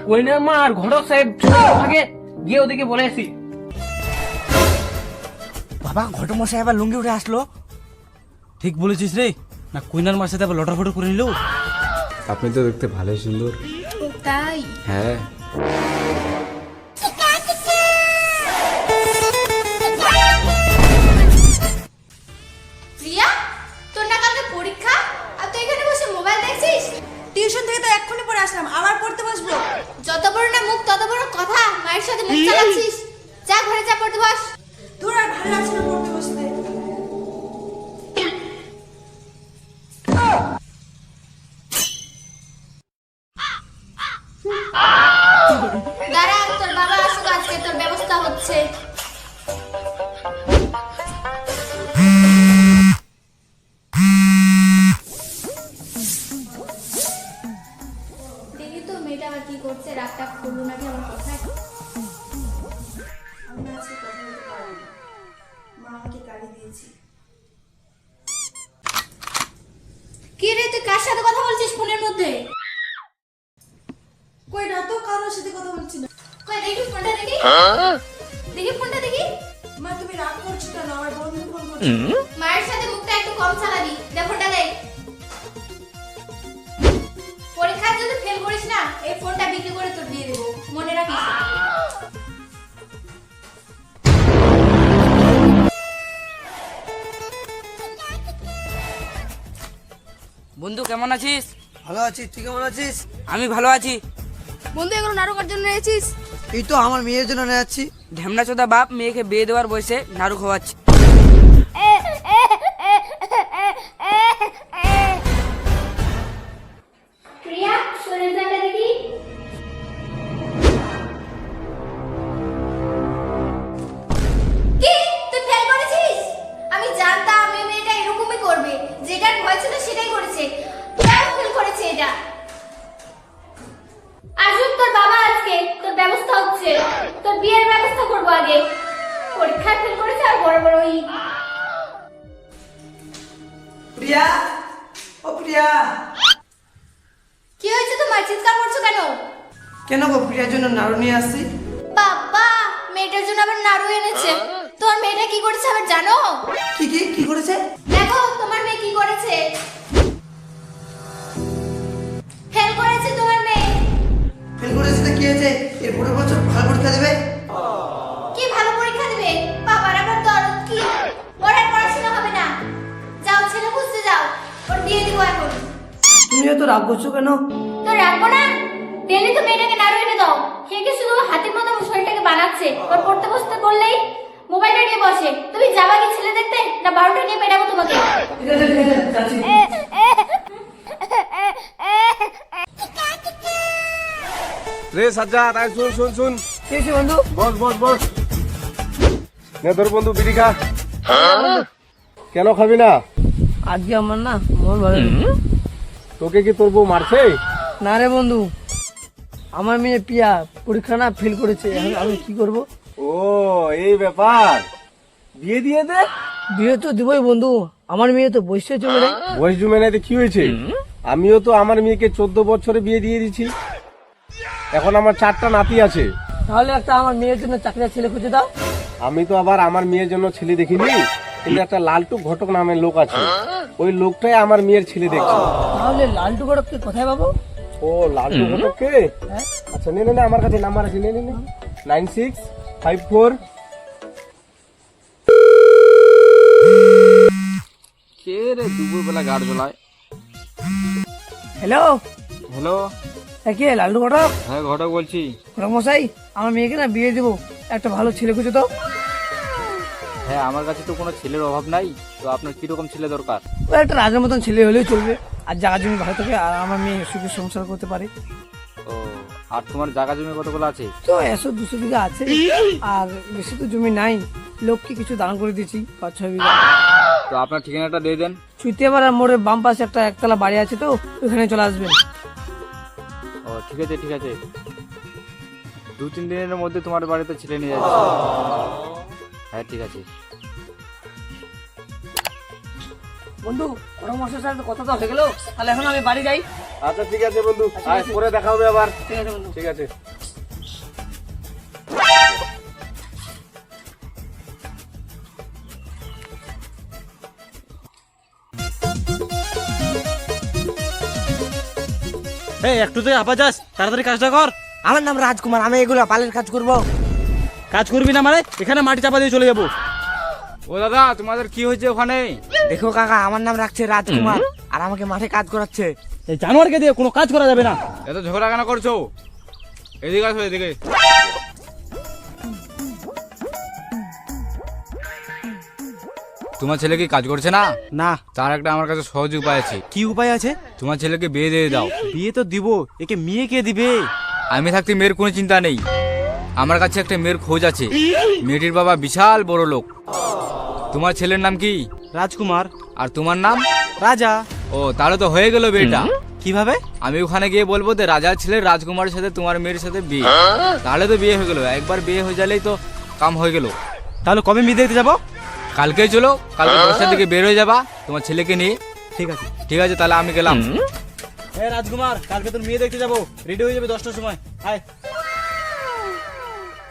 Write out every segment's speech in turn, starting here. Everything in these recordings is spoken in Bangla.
কইনার মা আর ঘটক সাহেব থাকে, গিয়ে ওদিকে বলে আসি। বাবা ঘটক মশাই আবার লুঙ্গি উঠে আসলো। ঠিক বলেছিস রে, না কইনার মার সাথে আবার লটার ফটো করে নিল। আপনি তো দেখতে ভালোই সুন্দর। তাই? হ্যাঁ। প্রিয়া, তোর না কালকে পরীক্ষা আর তুই এখানে বসে মোবাইল দেখছিস? টিউশন থেকে তো এক্ষুনি পড়ে আসলাম, আবার পড়তে বসবো? যত বড় না মুখ তত বড় কথা, মায়ের সাথে মুখ চালাচ্ছিস। যা ঘরে যা, পড়তে বস। তোর আর ভালো লাগছে না পড়তে বসতে। দাঁড়া, তোর বাবা আসুক, আজকে তোর ব্যবস্থা হচ্ছে। দেখি তো মেয়েটা আবার কি করছে, রাগটা করলো নাকি আমার কথায়। আমি আজকে কথা বলতে পারবো না, মা আমাকে গালি দিয়েছে। কি রে, তুই কার সাথে কথা বলছিস ফোনের মধ্যে? কই না তো, কারোর সাথে কথা বলছি না। কই দেখি ফোনটা, দেখি দেখি ফোনটা দেখি। মা তুমি রাগ করছো কেন? আমার বন্ধু ফোন করছে। মায়ের সাথে মুখটা একটু কম চালাবি। দে ফোনটা দে। পরীক্ষায় যদি ফেল করিস না, এই ফোনটা বিক্রি করে তোর দিয়ে দেবো, মনে রাখিস। বন্ধু কেমন আছিস? ভালো আছি, তুই কেমন আছিস? আমি ভালো আছি। বন্ধু এগুলো নাটকের জন্য এসেছিস? এই তো আমার মেয়ের জন্য নিয়ে যাচ্ছি। ঢেমনা চোদা বাপ মেয়েকে বিয়ে দেওয়ার বয়সে নাড়ু খাওয়াচ্ছে। প্রিয়া, শরীরটা দেখি। কি, তুই ফেল করেছিস? আমি জানতাম এই মেয়েটা এরকমই করবে, যেটার ভয় ছিল সেটাই করেছে। তাও ফেল করেছে এটা। আসুক তোর বাবা আজকে, তোর ব্যবস্থা হচ্ছে। তোর বিয়ের ব্যবস্থা করবো আগে। পরীক্ষায় ফেল করেছে আর বড় বড় প্রিয়া, ও প্রিয়া। কি হয়েছে তোমার? চিৎকার করছো কেন? কেন গো, প্রিয়ার জন্য নাড়ু নিয়ে আসছি। বাবা, মেয়েটার জন্য আবার নাড়ু এনেছে। তোমার মেয়েটা কি করেছে আবার জানো? কি কি কি করেছে? দেখো তোমার মেয়ে কি করেছে। ফেল করেছে তোমার মেয়ে। ফেল করেছে তো কি হয়েছে? এর পরের বছর ভালো পরীক্ষা দেবে। কি ভালো পরীক্ষা দেবে? বাবার আবার দরদ কি? ওর আর পড়াশোনা হবে না। যাও ছেলে খুঁজতে যাও, ওর দিয়ে দিব এখন। তুমি এত রাগ করছো কেন? তো রাখবো না? ডেলি তো মেয়েটাকে নাড়ু এনে দাও, সে কি শুধু হাতের মতো শরীরটাকে বানাচ্ছে। ওর পড়তে বসতে বললেই মোবাইলটা নিয়ে বসে। তুমি যাবা কি ছেলে দেখতে, না বারোটা নিয়ে পেটাবো তোমাকে? ঠিক আছে ঠিক আছে, যাচ্ছি। রে সাজ্জাদ, আয় শুন শুন শুন। কি হয়েছে বন্ধু? বস বস বস। নে তোর বন্ধু বিড়ি খা। কেন খাবি না? আজকে আমার না মন ভালো নেই। তোকে কি তোর বউ মারছে? না রে বন্ধু, আমার মেয়ে প্রিয়া পরীক্ষা না ফেল করেছে, এখন আমি কি করব? ও এই ব্যাপার, বিয়ে দিয়ে দে। বিয়ে তো দিবই বন্ধু, আমার মেয়ে তো বসে চলে রে। বয়স জমে নাই তো কি হয়েছে? আমিও তো আমার মেয়েকে 14 বছরে বিয়ে দিয়ে দিছি। এখন আমার 4টা নাতি আছে। তাহলে একটা আমার মেয়ের জন্য চাকরির ছেলে খুঁজে দাও। আমি তো আবার আমার মেয়ের জন্য ছেলে দেখিনি, কিন্তু একটা লালটু ঘটক নামের লোক আছে, ওই লোকটাই আমার মেয়ের ছেলে দেখছে। তাহলে লালটু গড়ককে কোথায় পাবো? ও লালটু ঘটক কে? হ্যাঁ? আচ্ছা নে নে নে, আমার কাছে নাম্বার আছে, নে নে নে। 9654। কে রে দুপুর বেলা গাড় জ্বলায়? হ্যালো, হ্যালো, কে লালটু গড়ক? হ্যাঁ ঘটক বলছি। গড়ক মশাই, আমার মেয়েকে না বিয়ে দেবো, একটা ভালো ছেলে খুঁজে দাও। হ্যাঁ আমার কাছে তো কোনো ছেলের অভাব নাই, তো আপনার কিরকম ছেলে দরকার? ও একটা রাজার মতন ছেলে হলেও চলবে, আর জায়গা জমি ভালো থাকে, আর আমার মেয়ে সুখে সংসার করতে পারে। ও আর তোমার জায়গা জমি কতগুলো আছে? তো 100-200 বিঘা আছে, আর বেশি তো জমি নাই, লোককে কিছু দান করে দিচ্ছি 5-6 বিঘা। তো আপনার ঠিকানাটা দিয়ে দেন। চুইতিয়াপাড়া মোড়ের বাম পাশে একটা একতলা বাড়ি আছে, তো ওখানে চলে আসবেন। ও ঠিক আছে ঠিক আছে, 2-3 দিনের মধ্যে তোমার বাড়িতে ছেলে নিয়ে যাচ্ছে। হ্যাঁ ঠিক আছে। বন্ধু পরামর্শের সাথে কথা তো হয়ে গেল, তাহলে এখন আমি বাড়ি যাই। আচ্ছা ঠিক আছে বন্ধু, আয় পরে দেখা হবে আবার। ঠিক আছে বন্ধু। ঠিক আছে। এই একটু তুই আপা যাস, তাড়াতাড়ি কাজটা কর। আমার নাম রাজকুমার, আমি এগুলো পালের কাজ করব। কাজ করবি না মানে এখানে মাটি চাপা দিয়ে চলে যাবো। ও দাদা, তোমাদের কি হয়েছে ওখানে? দেখো কাকা, আমার নাম রাখছে রাজকুমার আর আমাকে মাঠে কাজ করাচ্ছে। এই জানোয়ারকে দিয়ে কোনো কাজ করা যাবে না। এত ঝগড়া কেন করছো? এদিকে আসো, এদিকে। তোমার ছেলে কি কাজ করছে না? না। তার একটা আমার কাছে সহজ উপায় আছে। কি উপায় আছে? তোমার ছেলেকে বিয়ে দিয়ে দাও। বিয়ে তো দিব, একে মেয়ে কে দিবে? আমি থাকতে মেয়ের কোনো চিন্তা নেই। আমার কাছে একটা মেয়ের খোঁজ আছে। মেয়েটির বাবা বিশাল বড় লোক। তোমার ছেলের নাম কি? রাজকুমার। আর তোমার নাম? রাজা। ও, তাহলে তো হয়ে গেল বিয়েটা। কিভাবে? আমি ওখানে গিয়ে বলবো যে রাজার ছেলে রাজকুমারের সাথে তোমার মেয়ের সাথে বিয়ে, তাহলে তো বিয়ে হয়ে গেল। একবার বিয়ে হয়ে গেলেই তো কাম হয়ে গেল। তাহলে কবে মেয়ে দেখতে যাবো? কালকেই চলো, কালকে 10টার দিকে বের হয়ে যাবা তোমার ছেলেকে নিয়ে। ঠিক আছে। ঠিক আছে, তাহলে আমি গেলাম। হ্যাঁ রাজকুমার, কালকে তোর মেয়ে দেখতে যাবো, রেডি হয়ে যাবে 10টার সময়। আয়।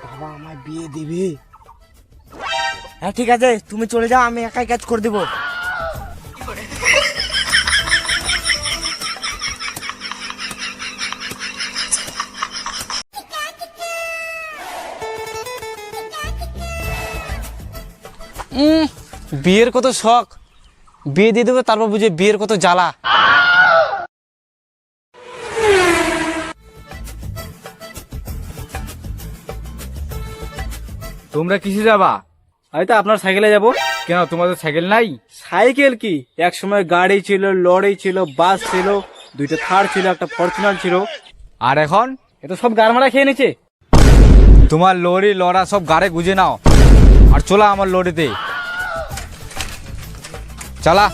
বাবা আমায় বিয়ে দিবে? হ্যাঁ ঠিক আছে, তুমি চলে যাও, আমি একাই কাজ করে দেবো। বিয়ের কত শখ, বিয়ে দিয়ে দেবে তারপর বুঝে বিয়ের কত জ্বালা। তোমরা কিসে যাবা? আমি তো আপনার সাইকেলে যাব। কেন, তোমাদের সাইকেল নাই? সাইকেল কি, এক সময় গাড়ি ছিল, লরি ছিল, বাস ছিল, 2টা থার ছিল, একটা ফরচুনার ছিল। আর এখন? এ তো সব গাড়মারা খেয়ে নিচ্ছে। তোমার লরি লড়া সব গাড়ে গুজে নাও আর চলা আমার লরিতে। চালা।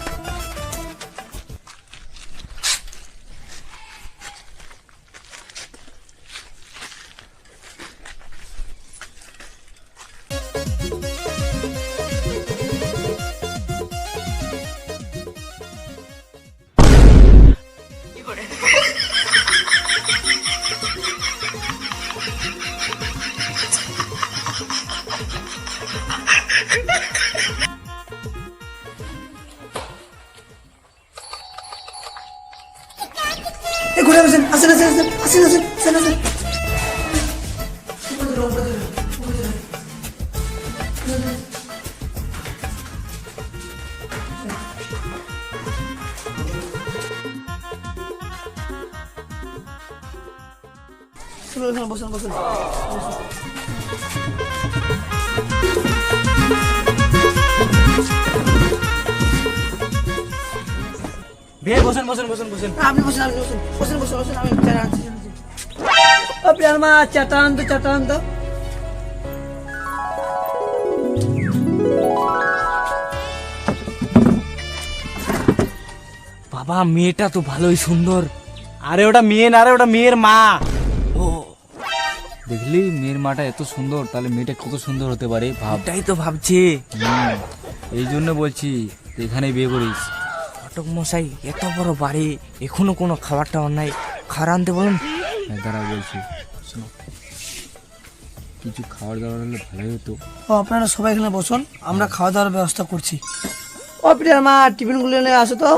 ঘুরে আসেন, আসেন আসেন আসেন আসেন আসেন আসেন আসেন। বসেন বসেন। বিয়ে বসেন বসেন বসেন বসেন। আপনি বসেন, আপনি বসেন, বসেন বসেন বসেন, আমি চা আনছি। ও প্রিয়ার মা, চাটা আনতো, চাটা আনতো। বাবা মেয়েটা তো ভালোই সুন্দর। আরে ওটা মেয়ে না রে, ওটা মেয়ের মা। দেখলি মেয়ের মাটা এত সুন্দর, তাহলে মেয়েটা কত সুন্দর হতে পারে ভাব। ওটাই তো ভাবছি। এই জন্য বলছি এখানে বিয়ে করিস। ঘটক মশাই, এত বড় বাড়ি, এখনো কোনো খাবার টাবার নাই, খাবার আনতে বলুন। দাঁড়া বলছি, শোনো, কিছু খাবার দাবার হলে ভালোই হতো। ও আপনারা সবাই এখানে বসুন, আমরা খাওয়া দাওয়ার ব্যবস্থা করছি। ও প্রিয়ার মা, টিফিনগুলো নিয়ে আসো তো।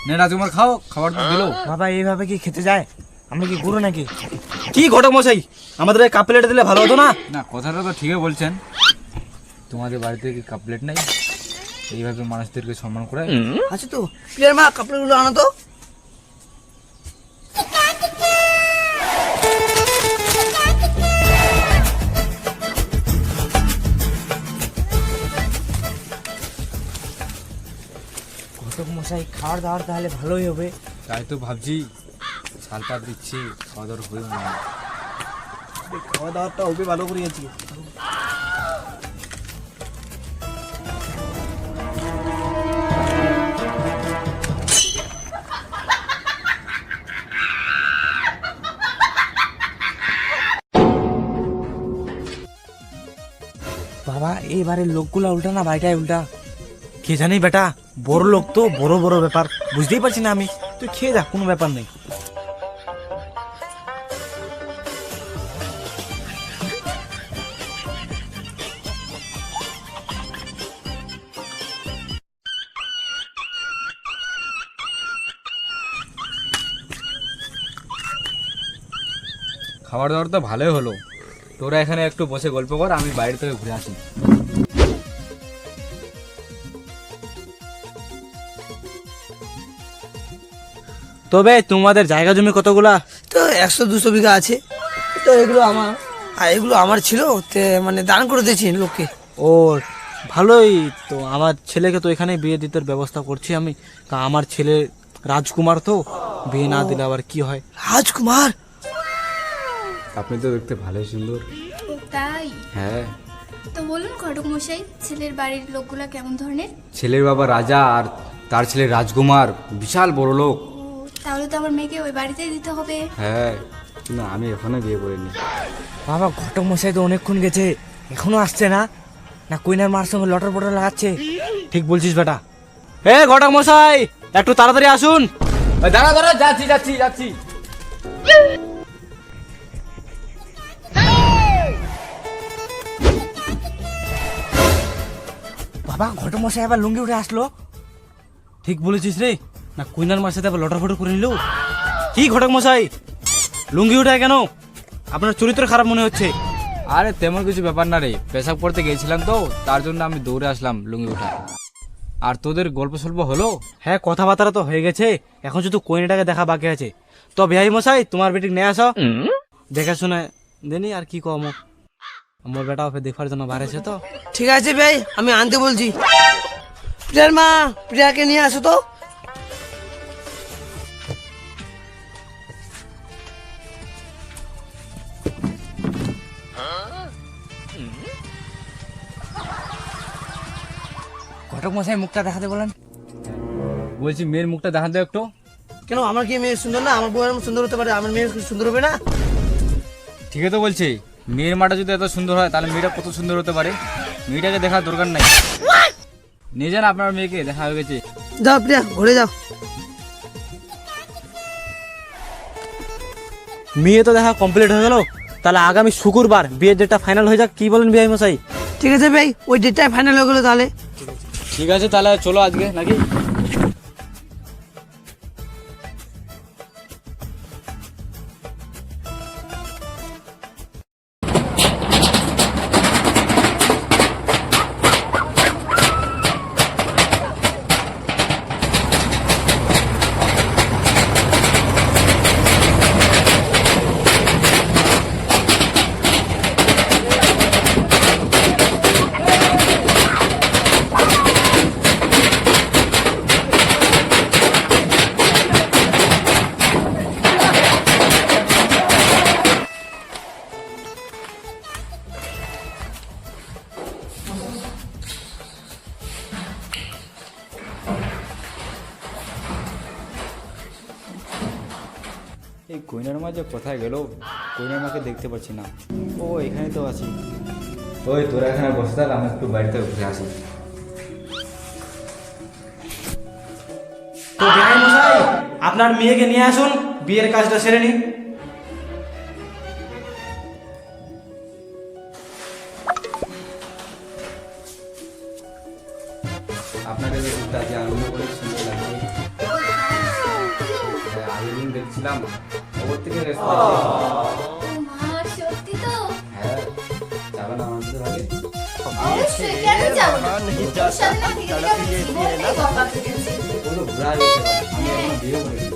নে রাজকুমার, খাও, খাবার তো দিলো। বাবা এইভাবে কি খেতে যায়? আমরা কি গুরু নাকি? কি ঘটক মশাই, আমাদের কাপ প্লেট দিলে ভালো হতো না? না, কথাটা তো ঠিকই বলছেন। তোমাদের বাড়িতে কি কাপ প্লেট নাই? এইভাবে মানুষদেরকে সম্মান করে? আছে তো। প্রিয়ার মা, কাপড়গুলো আনো তো। ঘটক মশাই, খাওয়ার দাওয়ার তাহলে ভালোই হবে। তাই তো ভাবছি, সালপাত দিচ্ছি, খাওয়া দাওয়ার হয়েও না। খাওয়া দাওয়ারটা হবে ভালো করে গেছি। বাবা এইবারের লোকগুলা উল্টা না ভাইটাই উল্টা। কে জানি বেটা, বড় লোক তো, বড় বড় ব্যাপার বুঝতেই পারছি না আমি। তুই খেয়ে যা, কোনো ব্যাপার নেই। খাবার দাবার তো ভালোই হলো। তোরা এখানে একটু বসে গল্প কর, আমি বাইরে থেকে ঘুরে আসি। তবে তোমাদের জায়গা জমি কতগুলা? তো 100-200 বিঘা আছে। তো এগুলো আমার, আর এগুলো আমার ছিল, মানে দান করে দিয়েছি লোককে। ও ভালোই তো। আমার ছেলেকে তো এখানে বিয়ে দিতে ব্যবস্থা করছি আমি। তা আমার ছেলে রাজকুমার, তো বিয়ে না দিলে আবার কি হয়? রাজকুমার? আপনি তো দেখতে ভালোই সুন্দর। তাই? হ্যাঁ। তো বলুন ঘটক মশাই, ছেলের বাড়ির লোকগুলা কেমন ধরনের? ছেলের বাবা রাজা আর তার ছেলে রাজকুমার, বিশাল বড় লোক। তাহলে তো আমার মেয়েকে ওই বাড়িতেই দিতে হবে। হ্যাঁ, না আমি এখনো বিয়ে করিনি। বাবা ঘটক মশাই তো অনেকক্ষণ গেছে, এখনো আসছে না। না কুইনার মার সঙ্গে লটর বটর লাগাচ্ছে। ঠিক বলছিস বেটা। এ ঘটক মশাই, একটু তাড়াতাড়ি আসুন। দাঁড়া দাঁড়া, যাচ্ছি যাচ্ছি যাচ্ছি। বাবা ঘটক মশাই আবার লুঙ্গি উঠে আসলো। ঠিক বলেছিস রে। না কুইনার মার সাথে আবার লটর ফটর করে নিল। কি ঘটক মশাই, লুঙ্গি উঠায় কেন? আপনার চরিত্র খারাপ মনে হচ্ছে। আরে তেমন কিছু ব্যাপার না রে, পেশাব করতে গেছিলাম তো, তার জন্য আমি দৌড়ে আসলাম লুঙ্গি উঠা। আর তোদের গল্প সল্প হলো? হ্যাঁ, কথাবার্তা তো হয়ে গেছে, এখন শুধু কোইনাটাকে দেখা বাকি আছে। তো বিহাই মশাই, তোমার বেটি নিয়ে আসো, দেখে শুনে দেনি। আর কি কম, আমার বেটা ওকে দেখার জন্য বাড়েছে তো। ঠিক আছে ভাই, আমি আনতে বলছি। প্রিয়ার মা, প্রিয়াকে নিয়ে আসো তো। ঘটক মশাই মুখটা দেখাতে বলেন। বলছি মেয়ের মুখটা দেখা দাও একটু। কেন, আমার কি মেয়ে সুন্দর না? আমার বউ এরকম সুন্দর হতে পারে, আমার মেয়ে কি সুন্দর হবে না? ঠিক তো বলছি, মেয়ের মাটা যদি এত সুন্দর হয় তাহলে মেয়েটা কত সুন্দর হতে পারে। মেয়েটাকে দেখার দরকার নাই, নিয়ে যান আপনার মেয়েকে, দেখা হয়ে গেছে। যাও প্রিয়া, ঘুরে যাও। মেয়ে তো দেখা কমপ্লিট হয়ে গেল, তাহলে আগামী শুক্রবার বিয়ের ডেটটা ফাইনাল হয়ে যাক। কি বলেন বিহাই মশাই? ঠিক আছে ভাই, ওই ডেটটাই ফাইনাল হয়ে গেলো তাহলে। ঠিক আছে, তাহলে চলো আজকে নাকি? এই কইনার মা যে কোথায় গেল? কইনার মাকে দেখতে পাচ্ছি না। ও এখানে তো আছি। ওই তোরা এখানে বসে থাক, আমি একটু বাড়িতে ঘুরে আসি। তো বিহাই মশাই, আপনার মেয়েকে নিয়ে আসুন, বিয়ের কাজটা সেরে নি। আপনাকে দেখতে আজ আনন্দ করে সুন্দর লাগছে। আগের দেখছিলাম ওপর থেকে মা সত্যি তো? হ্যাঁ, যাবে না আমাদের আগে? অবশ্যই, কেন যাব না? তোর সাথে না থেকে থেকে আমি জীবনটাই বরবাদ হয়ে গেছে। ও তো ঘুরা গেছে, আমি এখনো বিয়ে করিনি।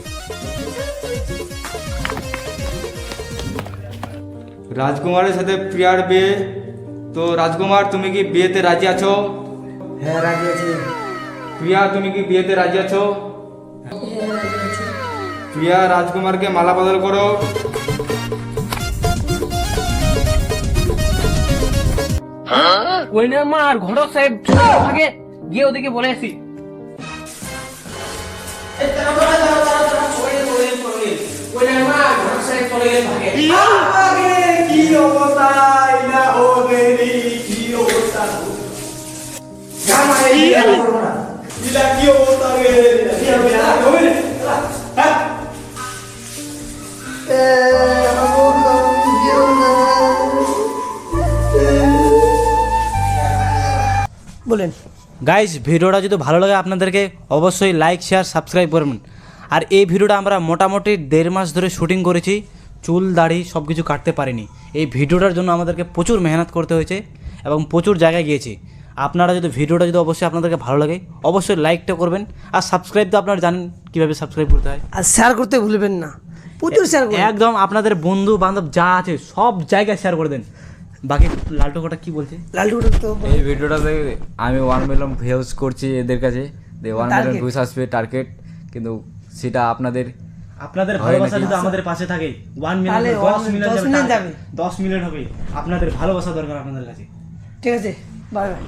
রাজকুমারের সাথে প্রিয়ার বিয়ে। তো রাজকুমার, তুমি কি বিয়েতে রাজি আছো? হ্যাঁ রাজি আছি। প্রিয়া, তুমি কি বিয়েতে রাজি আছো? প্রিয়া রাজকুমারকে মালা বদল করো। কইনার মা আর ঘটক সাহেব আগে গিয়ে ওদিকে বলে আসি। কি অবস্থা, কি অবস্থা। বলেন। গাইস ভিডিওটা যদি ভালো লাগে আপনাদেরকে অবশ্যই লাইক শেয়ার সাবস্ক্রাইব করবেন। আর এই ভিডিওটা আমরা মোটামুটি 1.5 মাস ধরে শুটিং করেছি, চুল দাড়ি সব কিছু কাটতে পারিনি। এই ভিডিওটার জন্য আমাদেরকে প্রচুর মেহনত করতে হয়েছে এবং প্রচুর জায়গায় গিয়েছি। আপনারা যদি ভিডিওটা যদি অবশ্যই আপনাদেরকে ভালো লাগে অবশ্যই লাইকটা করবেন, আর সাবস্ক্রাইব তো আপনারা জানেন কীভাবে সাবস্ক্রাইব করতে হয়। আর শেয়ার করতে ভুলবেন না, প্রচুর শেয়ার করবেন। একদম আপনাদের বন্ধু বান্ধব যা আছে সব জায়গায় শেয়ার করে দেন। বাকি লালটু কোটা কি বলছে? লালটু তো এই ভিডিওটাতে আমি 1 মিলিয়ন ভিউজ করছি এদের কাছে, 1 মিলিয়ন ভিউজ আসবে টার্গেট, কিন্তু সেটা আপনাদের ভালোবাসা যদি আমাদের পাশে থাকে 1 মিলিয়ন তাহলে 10 মিলিয়ন 10 মিলিয়ন যাবে। 10 মিলিয়ন হবে। আপনাদের ভালোবাসা দরকার আপনাদের কাছে। ঠিক আছে, বাই বাই।